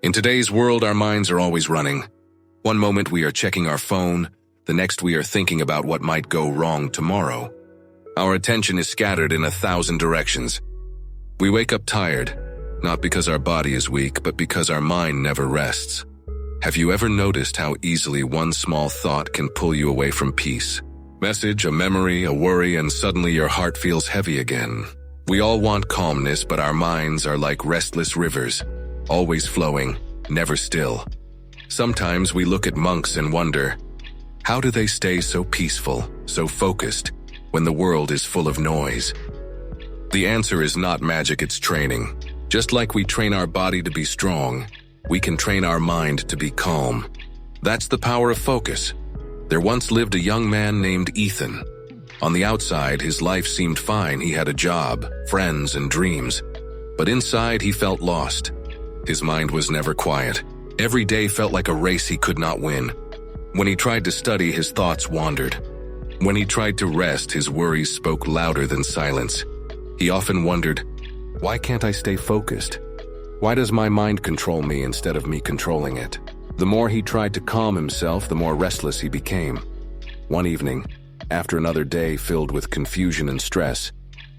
In today's world, our minds are always running. One moment we are checking our phone, the next we are thinking about what might go wrong tomorrow. Our attention is scattered in 1,000 directions. We wake up tired, not because our body is weak, but because our mind never rests. Have you ever noticed how easily one small thought can pull you away from peace? Message, a memory, a worry, and suddenly your heart feels heavy again. We all want calmness, but our minds are like restless rivers, always flowing, never still. Sometimes we look at monks and wonder, how do they stay so peaceful, so focused, when the world is full of noise? The answer is not magic, it's training. Just like we train our body to be strong, we can train our mind to be calm. That's the power of focus. There once lived a young man named Ethan. On the outside, his life seemed fine. He had a job, friends, and dreams. But inside, he felt lost. His mind was never quiet. Every day felt like a race he could not win. When he tried to study, his thoughts wandered. When he tried to rest, his worries spoke louder than silence. He often wondered, why can't I stay focused? Why does my mind control me instead of me controlling it? The more he tried to calm himself, the more restless he became. One evening, after another day filled with confusion and stress,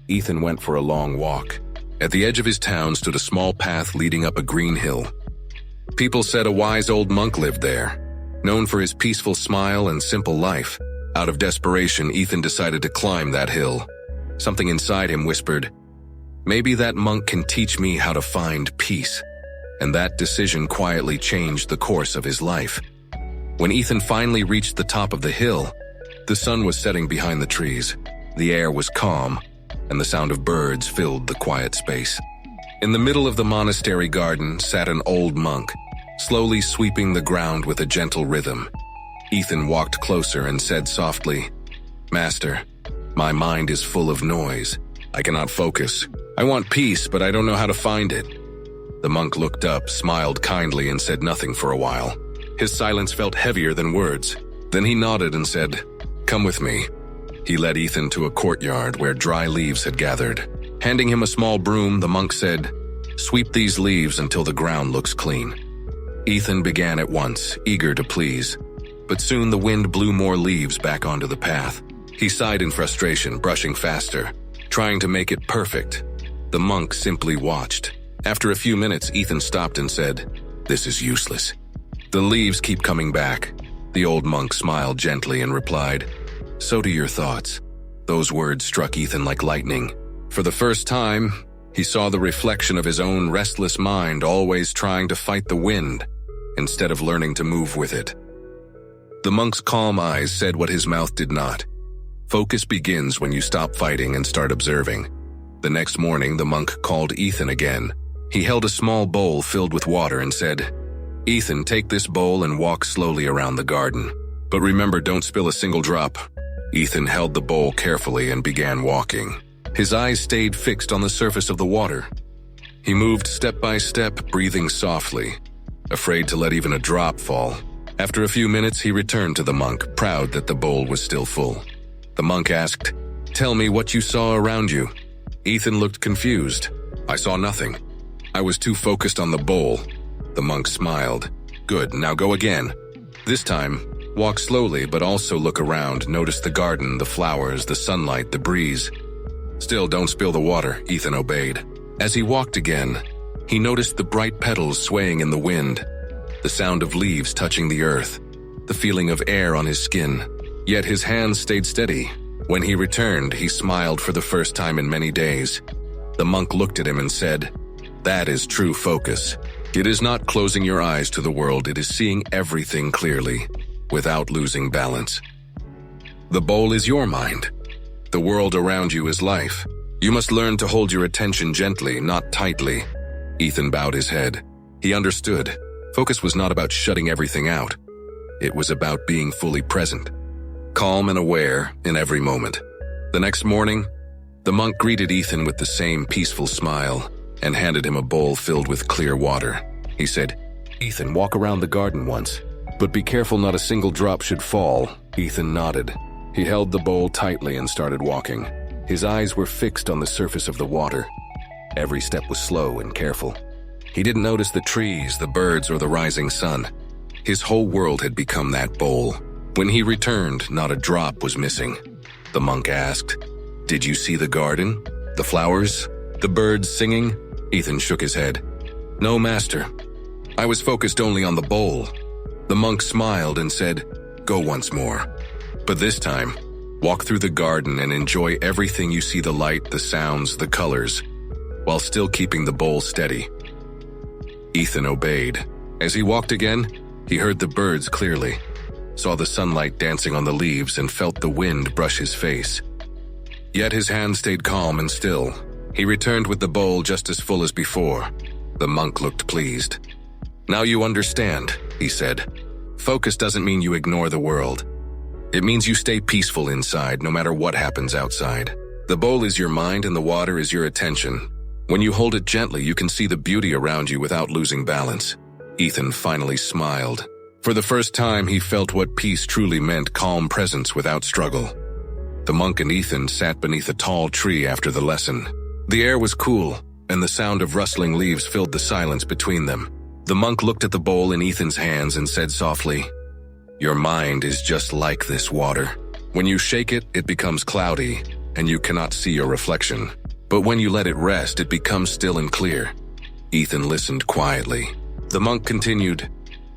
Ethan went for a long walk. At the edge of his town stood a small path leading up a green hill. People said a wise old monk lived there, known for his peaceful smile and simple life. Out of desperation, Ethan decided to climb that hill. Something inside him whispered, maybe that monk can teach me how to find peace. And that decision quietly changed the course of his life. When Ethan finally reached the top of the hill, the sun was setting behind the trees. The air was calm, and the sound of birds filled the quiet space. In the middle of the monastery garden sat an old monk, slowly sweeping the ground with a gentle rhythm. Ethan walked closer and said softly, "Master, my mind is full of noise. I cannot focus. I want peace, but I don't know how to find it." The monk looked up, smiled kindly, and said nothing for a while. His silence felt heavier than words. Then he nodded and said, "Come with me." He led Ethan to a courtyard where dry leaves had gathered. Handing him a small broom, the monk said, "Sweep these leaves until the ground looks clean." Ethan began at once, eager to please. But soon the wind blew more leaves back onto the path. He sighed in frustration, brushing faster, trying to make it perfect. The monk simply watched. After a few minutes, Ethan stopped and said, "This is useless. The leaves keep coming back." The old monk smiled gently and replied, "So do your thoughts." Those words struck Ethan like lightning. For the first time, he saw the reflection of his own restless mind, always trying to fight the wind, instead of learning to move with it. The monk's calm eyes said what his mouth did not. Focus begins when you stop fighting and start observing. The next morning, the monk called Ethan again. He held a small bowl filled with water and said, "Ethan, take this bowl and walk slowly around the garden. But remember, don't spill a single drop." Ethan held the bowl carefully and began walking. His eyes stayed fixed on the surface of the water. He moved step by step, breathing softly, afraid to let even a drop fall. After a few minutes, he returned to the monk, proud that the bowl was still full. The monk asked, "Tell me what you saw around you." Ethan looked confused. "I saw nothing. I was too focused on the bowl." The monk smiled. "Good, now go again. This time, walk slowly, but also look around. Notice the garden, the flowers, the sunlight, the breeze. Still, don't spill the water." Ethan obeyed. As he walked again, he noticed the bright petals swaying in the wind, the sound of leaves touching the earth, the feeling of air on his skin. Yet his hands stayed steady. When he returned, he smiled for the first time in many days. The monk looked at him and said, "That is true focus. It is not closing your eyes to the world, it is seeing everything clearly, without losing balance." The bowl is your mind. The world around you is life. You must learn to hold your attention gently, not tightly. Ethan bowed his head. He understood. Focus was not about shutting everything out. It was about being fully present, calm and aware in every moment. The next morning, the monk greeted Ethan with the same peaceful smile and handed him a bowl filled with clear water. He said, "Ethan, walk around the garden once, but be careful not a single drop should fall." Ethan nodded. He held the bowl tightly and started walking. His eyes were fixed on the surface of the water. Every step was slow and careful. He didn't notice the trees, the birds, or the rising sun. His whole world had become that bowl. When he returned, not a drop was missing. The monk asked, "Did you see the garden? The flowers? The birds singing?" Ethan shook his head. "No, master. I was focused only on the bowl." The monk smiled and said, "Go once more. But this time, walk through the garden and enjoy everything you see, the light, the sounds, the colors, while still keeping the bowl steady." Ethan obeyed. As he walked again, he heard the birds clearly, saw the sunlight dancing on the leaves, and felt the wind brush his face. Yet his hand stayed calm and still. He returned with the bowl just as full as before. The monk looked pleased. "Now you understand," he said. "Focus doesn't mean you ignore the world. It means you stay peaceful inside no matter what happens outside. The bowl is your mind and the water is your attention. When you hold it gently, you can see the beauty around you without losing balance." Ethan finally smiled. For the first time, he felt what peace truly meant, calm presence without struggle. The monk and Ethan sat beneath a tall tree after the lesson. The air was cool, and the sound of rustling leaves filled the silence between them. The monk looked at the bowl in Ethan's hands and said softly, "Your mind is just like this water. When you shake it, it becomes cloudy, and you cannot see your reflection. But when you let it rest, it becomes still and clear." Ethan listened quietly. The monk continued,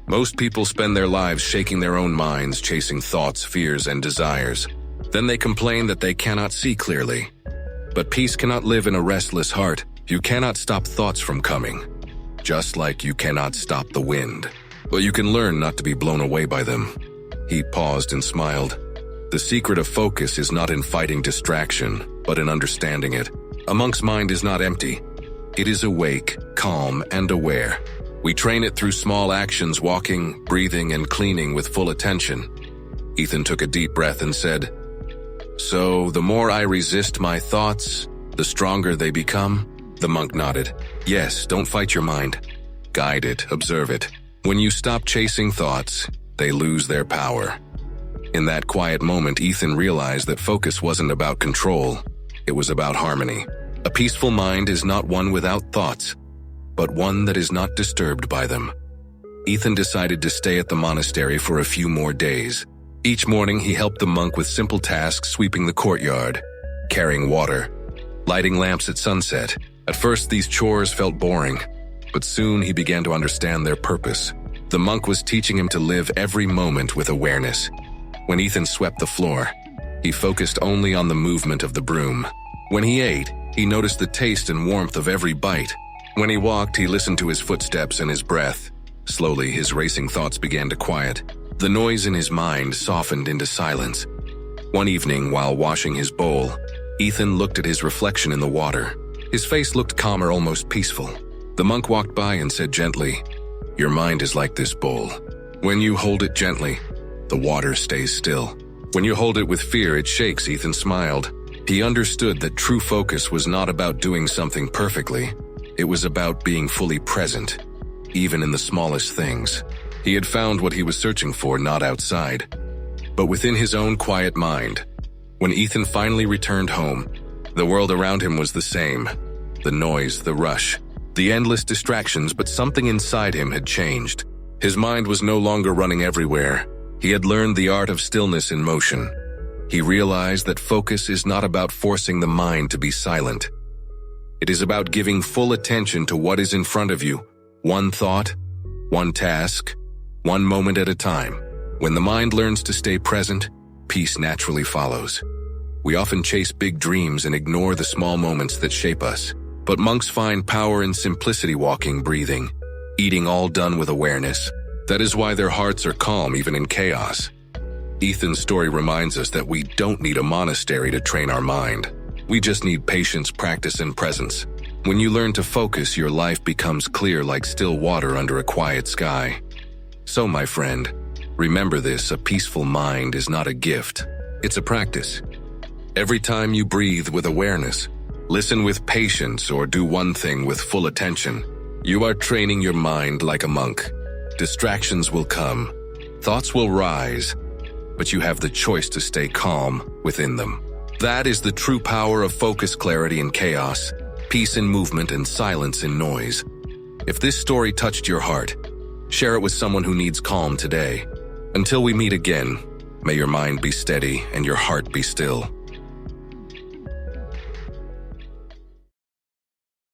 "Most people spend their lives shaking their own minds, chasing thoughts, fears, and desires. Then they complain that they cannot see clearly. But peace cannot live in a restless heart. You cannot stop thoughts from coming, just like you cannot stop the wind. But you can learn not to be blown away by them." He paused and smiled. "The secret of focus is not in fighting distraction, but in understanding it. A monk's mind is not empty. It is awake, calm, and aware. We train it through small actions, walking, breathing, and cleaning with full attention." Ethan took a deep breath and said, "So, the more I resist my thoughts, the stronger they become?" The monk nodded. "Yes, don't fight your mind. Guide it, observe it. When you stop chasing thoughts, they lose their power." In that quiet moment, Ethan realized that focus wasn't about control. It was about harmony. A peaceful mind is not one without thoughts, but one that is not disturbed by them. Ethan decided to stay at the monastery for a few more days. Each morning, he helped the monk with simple tasks, sweeping the courtyard, carrying water, lighting lamps at sunset. At first, these chores felt boring, but soon he began to understand their purpose. The monk was teaching him to live every moment with awareness. When Ethan swept the floor, he focused only on the movement of the broom. When he ate, he noticed the taste and warmth of every bite. When he walked, he listened to his footsteps and his breath. Slowly, his racing thoughts began to quiet. The noise in his mind softened into silence. One evening, while washing his bowl, Ethan looked at his reflection in the water. His face looked calmer, almost peaceful. The monk walked by and said gently, "Your mind is like this bowl. When you hold it gently, the water stays still. When you hold it with fear, it shakes." Ethan smiled. He understood that true focus was not about doing something perfectly. It was about being fully present, even in the smallest things. He had found what he was searching for, not outside, but within his own quiet mind. When Ethan finally returned home, the world around him was the same. The noise, the rush, the endless distractions, but something inside him had changed. His mind was no longer running everywhere. He had learned the art of stillness in motion. He realized that focus is not about forcing the mind to be silent. It is about giving full attention to what is in front of you, one thought, one task, one moment at a time. When the mind learns to stay present, peace naturally follows. We often chase big dreams and ignore the small moments that shape us. But monks find power in simplicity, walking, breathing, eating, all done with awareness. That is why their hearts are calm even in chaos. Ethan's story reminds us that we don't need a monastery to train our mind. We just need patience, practice, and presence. When you learn to focus, your life becomes clear like still water under a quiet sky. So, my friend, remember this: a peaceful mind is not a gift, it's a practice. Every time you breathe with awareness, listen with patience, or do one thing with full attention, you are training your mind like a monk. Distractions will come, thoughts will rise, but you have the choice to stay calm within them. That is the true power of focus, clarity in chaos, peace in movement, and silence in noise. If this story touched your heart, share it with someone who needs calm today. Until we meet again, may your mind be steady and your heart be still.